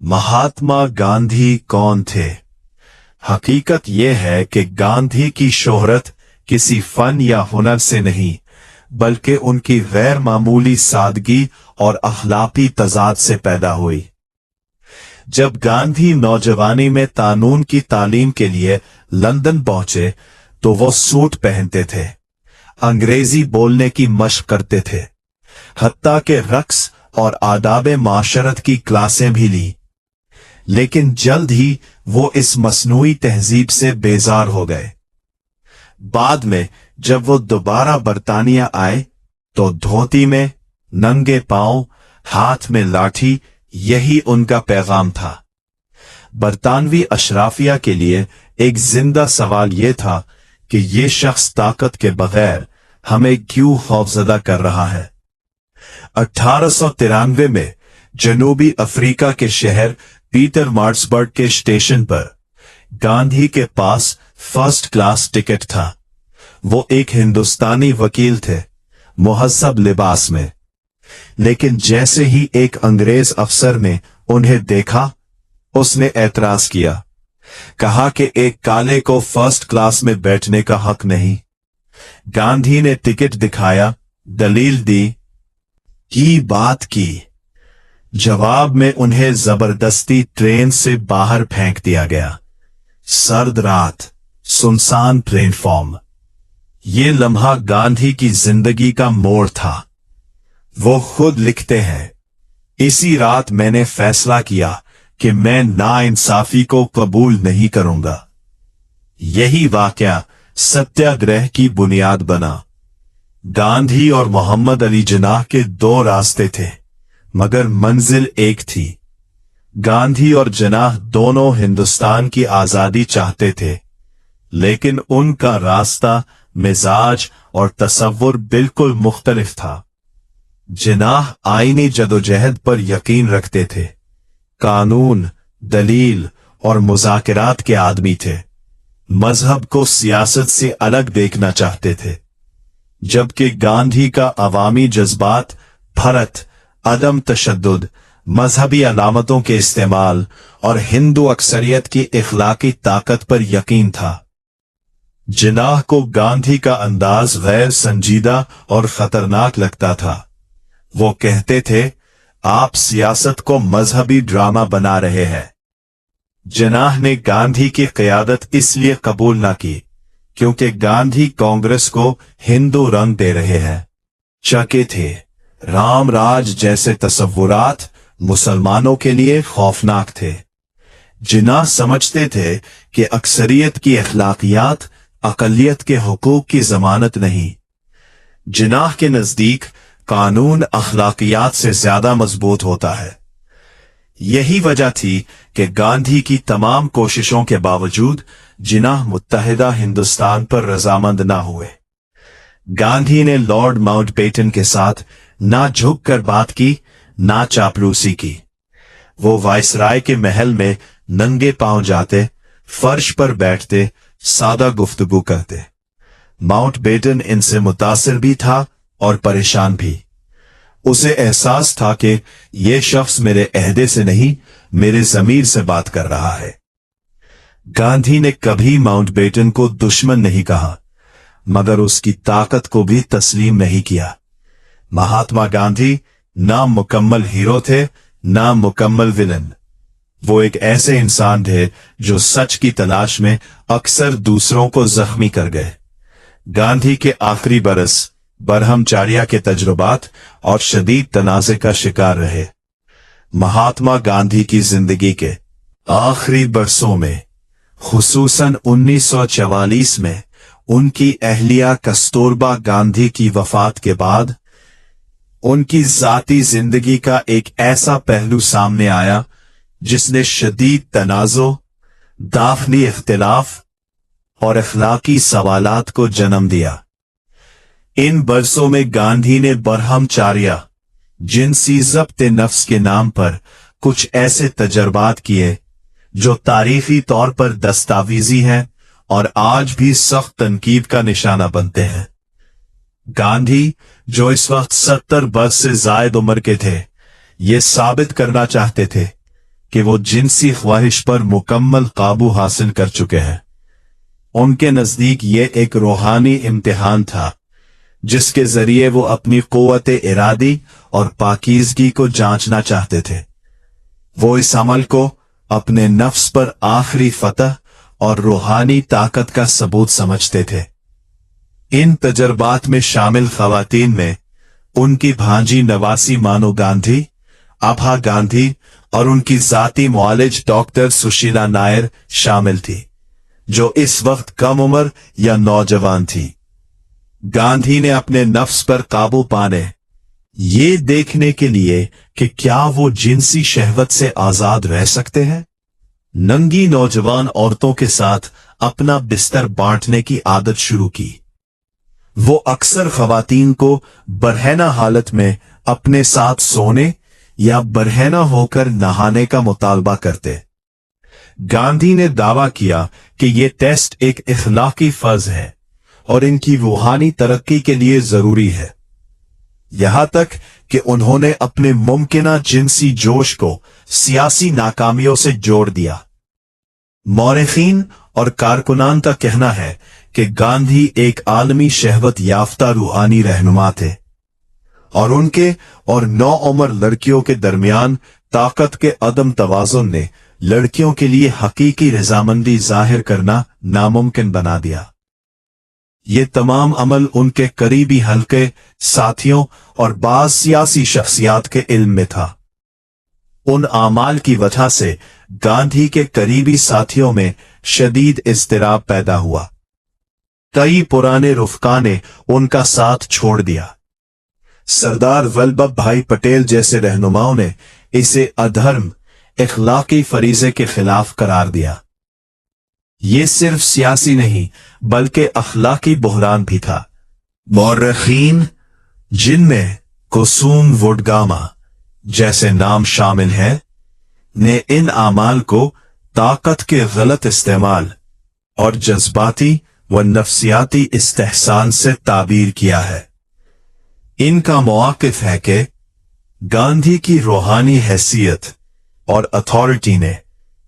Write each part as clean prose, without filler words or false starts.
महात्मा गांधी कौन थे? हकीकत यह है कि गांधी की शोहरत किसी फन या हुनर से नहीं, बल्कि उनकी गैर मामूली सादगी और अखलाकी तजाद से पैदा हुई। जब गांधी नौजवानी में कानून की तालीम के लिए लंदन पहुंचे तो वो सूट पहनते थे, अंग्रेजी बोलने की मशक करते थे, हत्ता के रक्स और आदाब माशरत की क्लासें भी ली। लेकिन जल्द ही वो इस मसनूई तहजीब से बेजार हो गए। बाद में जब वो दोबारा बरतानिया आए तो धोती में, नंगे पांव, हाथ में लाठी, यही उनका पैगाम था। बरतानवी अशराफिया के लिए एक जिंदा सवाल यह था कि ये शख्स ताकत के बगैर हमें क्यों खौफजदा कर रहा है। 1893 में जनूबी अफ्रीका के शहर पीटर मार्ट्सबर्ग के स्टेशन पर गांधी के पास फर्स्ट क्लास टिकट था। वो एक हिंदुस्तानी वकील थे, मुहज्जब लिबास में। लेकिन जैसे ही एक अंग्रेज अफसर ने उन्हें देखा, उसने एतराज किया, कहा कि एक काले को फर्स्ट क्लास में बैठने का हक नहीं। गांधी ने टिकट दिखाया, दलील दी, की बात की। जवाब में उन्हें जबरदस्ती ट्रेन से बाहर फेंक दिया गया। सर्द रात, सुनसान प्लेटफॉर्म। ये लम्हा गांधी की जिंदगी का मोड़ था। वो खुद लिखते हैं, इसी रात मैंने फैसला किया कि मैं नाइंसाफी को कबूल नहीं करूंगा। यही वाकया सत्याग्रह की बुनियाद बना। गांधी और मोहम्मद अली जिन्नाह के दो रास्ते थे, मगर मंजिल एक थी। गांधी और जिन्नाह दोनों हिंदुस्तान की आजादी चाहते थे, लेकिन उनका रास्ता, मिजाज और तसव्वुर बिल्कुल मुख्तलिफ था। जिन्नाह आईनी जदोजहद पर यकीन रखते थे, कानून, दलील और मुज़ाकरात के आदमी थे। मजहब को सियासत से अलग देखना चाहते थे, जबकि गांधी का अवामी जज्बात, फरत, अदम तशद्दुद, मजहबी अलामतों के इस्तेमाल और हिंदू अक्सरियत की इखलाकी ताकत पर यकीन था। जिन्नाह को गांधी का अंदाज गैर संजीदा और खतरनाक लगता था। वो कहते थे, आप सियासत को मजहबी ड्रामा बना रहे हैं। जिन्नाह ने गांधी की क़यादत इसलिए कबूल न की क्योंकि गांधी कांग्रेस को हिंदू रंग दे रहे हैं। चके थे, राम राज जैसे तसव्वुरात मुसलमानों के लिए खौफनाक थे। जिन्नाह समझते थे कि अक्सरियत की अखलाकियात अकलियत के हुकूक की जमानत नहीं। जिन्नाह के नजदीक कानून अखलाकियात से ज्यादा मजबूत होता है। यही वजह थी कि गांधी की तमाम कोशिशों के बावजूद जिन्नाह मुत्तहिदा हिंदुस्तान पर रजामंद न हुए। गांधी ने लॉर्ड माउंटबेटन के साथ ना झुक कर बात की, ना चापलूसी की। वो वायसराय के महल में नंगे पांव जाते, फर्श पर बैठते, सादा गुफ्तगू करते। माउंटबेटन इनसे मुतासिर भी था और परेशान भी। उसे एहसास था कि यह शख्स मेरे अहदे से नहीं, मेरे ज़मीर से बात कर रहा है। गांधी ने कभी माउंटबेटन को दुश्मन नहीं कहा, मगर उसकी ताकत को भी तस्लीम नहीं किया। महात्मा गांधी ना मुकम्मल हीरो थे, ना मुकम्मल विलन। वो एक ऐसे इंसान थे जो सच की तलाश में अक्सर दूसरों को जख्मी कर गए। गांधी के आखिरी बरस बरहमचारिया के तजुर्बात और शदीद तनाज़े का शिकार रहे। महात्मा गांधी की जिंदगी के आखिरी बरसों में, खुसूसन 1944 में उनकी अहलिया कस्तूरबा गांधी की वफात के बाद उनकी जाती जिंदगी का एक ऐसा पहलू सामने आया जिसने शदीद तनाज़ो, दाफनी इख्तिलाफ और अखलाकी सवालात को जन्म दिया। इन बरसों में गांधी ने बरहमचारिया, जिनसी ज़ब्त नफ्स के नाम पर कुछ ऐसे तजर्बात किए जो तारीखी तौर पर दस्तावेजी हैं और आज भी सख्त तनकीद का निशाना बनते हैं। गांधी, जो इस वक्त 70 बरस से जायद उम्र के थे, ये साबित करना चाहते थे कि वो जिनसी ख्वाहिश पर मुकम्मल काबू हासिल कर चुके हैं। उनके नजदीक ये एक रूहानी इम्तिहान था जिसके जरिए वो अपनी कुव्वत इरादी और पाकीज़गी को जांचना चाहते थे। वो इस अमल को अपने नफ्स पर आखिरी फतह और रूहानी ताकत का सबूत समझते थे। इन तजर्बात में शामिल खवातीन में उनकी भांजी नवासी मानो गांधी, आभा गांधी और उनकी जाती मुआलिज डॉक्टर सुशीला नायर शामिल थी, जो इस वक्त कम उम्र या नौजवान थी। गांधी ने अपने नफ्स पर काबू पाने, ये देखने के लिए कि क्या वो जिनसी शहवत से आजाद रह सकते हैं, नंगी नौजवान औरतों के साथ अपना बिस्तर बांटने की आदत शुरू की। वो अक्सर खवातीन को बरहना हालत में अपने साथ सोने या बरहना होकर नहाने का मुतालबा करते। गांधी ने दावा किया कि ये टेस्ट एक इखलाकी फर्ज है और इनकी रूहानी तरक्की के लिए जरूरी है। यहां तक कि उन्होंने अपने मुमकिना जिनसी जोश को सियासी नाकामियों से जोड़ दिया। मौरखीन और कारकुनान का कहना है कि गांधी एक आलमी शहवत याफ्ता रूहानी रहनुमा थे और उनके और नौउम्र लड़कियों के दरमियान ताकत के अदम तवाज़ुन ने लड़कियों के लिए हकीकी रजामंदी जाहिर करना नामुमकिन बना दिया। ये तमाम अमल उनके करीबी हल्के साथियों और बाज सियासी शख्सियात के इल्म में था। उन आमाल की वजह से गांधी के करीबी साथियों में शदीद इज़्तिराब पैदा हुआ। कई पुराने रुफ़का ने उनका साथ छोड़ दिया। सरदार वल्लभ भाई पटेल जैसे रहनुमाओं ने इसे अधर्म, इखलाकी फरीज़े के खिलाफ करार दिया। ये सिर्फ सियासी नहीं बल्कि अखलाकी बुहरान भी था। मौरखीन, जिनमें कुसुम वुडगामा जैसे नाम शामिल हैं, ने इन आमाल को ताकत के गलत इस्तेमाल और जज्बाती व नफ्सियाती इस्तेहसान से ताबीर किया है। इनका मौक़िफ़ है कि गांधी की रूहानी हैसियत और अथॉरिटी ने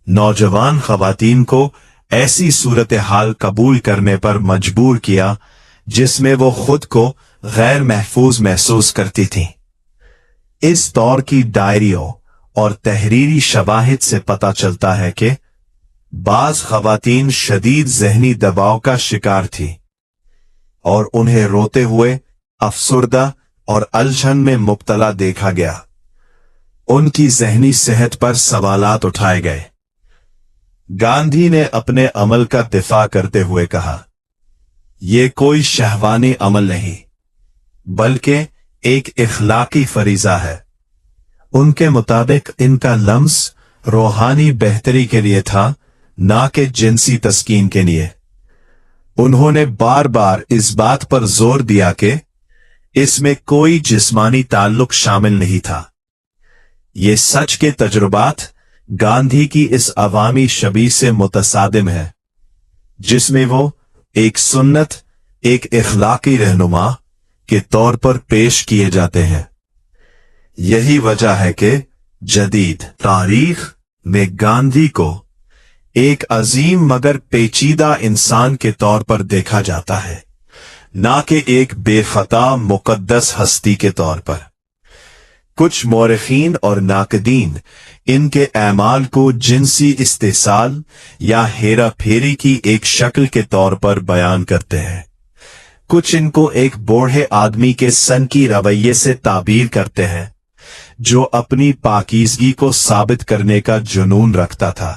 नौजवान खवातीन को ऐसी सूरत हाल कबूल करने पर मजबूर किया जिसमें वो खुद को गैर महफूज महसूस करती थीं। इस दौर की डायरियों और तहरीरी शवाहिद से पता चलता है कि बाज खवातीन शदीद ज़हनी दबाव का शिकार थी और उन्हें रोते हुए अफसुर्दा और अलझन में मुब्तला देखा गया। उनकी ज़हनी सेहत पर सवालात उठाए गए। गांधी ने अपने अमल का दिफा करते हुए कहा, ये कोई शहवानी अमल नहीं बल्कि एक इखलाकी फरीज़ा है। उनके मुताबिक इनका लम्स रूहानी बेहतरी के लिए था, ना कि जिनसी तस्कीन के लिए। उन्होंने बार बार इस बात पर जोर दिया कि इसमें कोई जिस्मानी ताल्लुक शामिल नहीं था। ये सच के तजुर्बात गांधी की इस अवामी शबीह से मुतसादिम है, जिसमें वो एक सुन्नत, एक इखलाकी रहनुमा के तौर पर पेश किए जाते हैं। यही वजह है कि जदीद तारीख में गांधी को एक अजीम मगर पेचीदा इंसान के तौर पर देखा जाता है, ना कि एक बेखता मुकद्दस हस्ती के तौर पर। कुछ मौरखीन और नाकदीन इनके ऐमाल को जिनसी इस्तेसाल या हेरा फेरी की एक शक्ल के तौर पर बयान करते हैं। कुछ इनको एक बूढ़े आदमी के सनकी रवैये से ताबीर करते हैं जो अपनी पाकीज़गी को साबित करने का जुनून रखता था।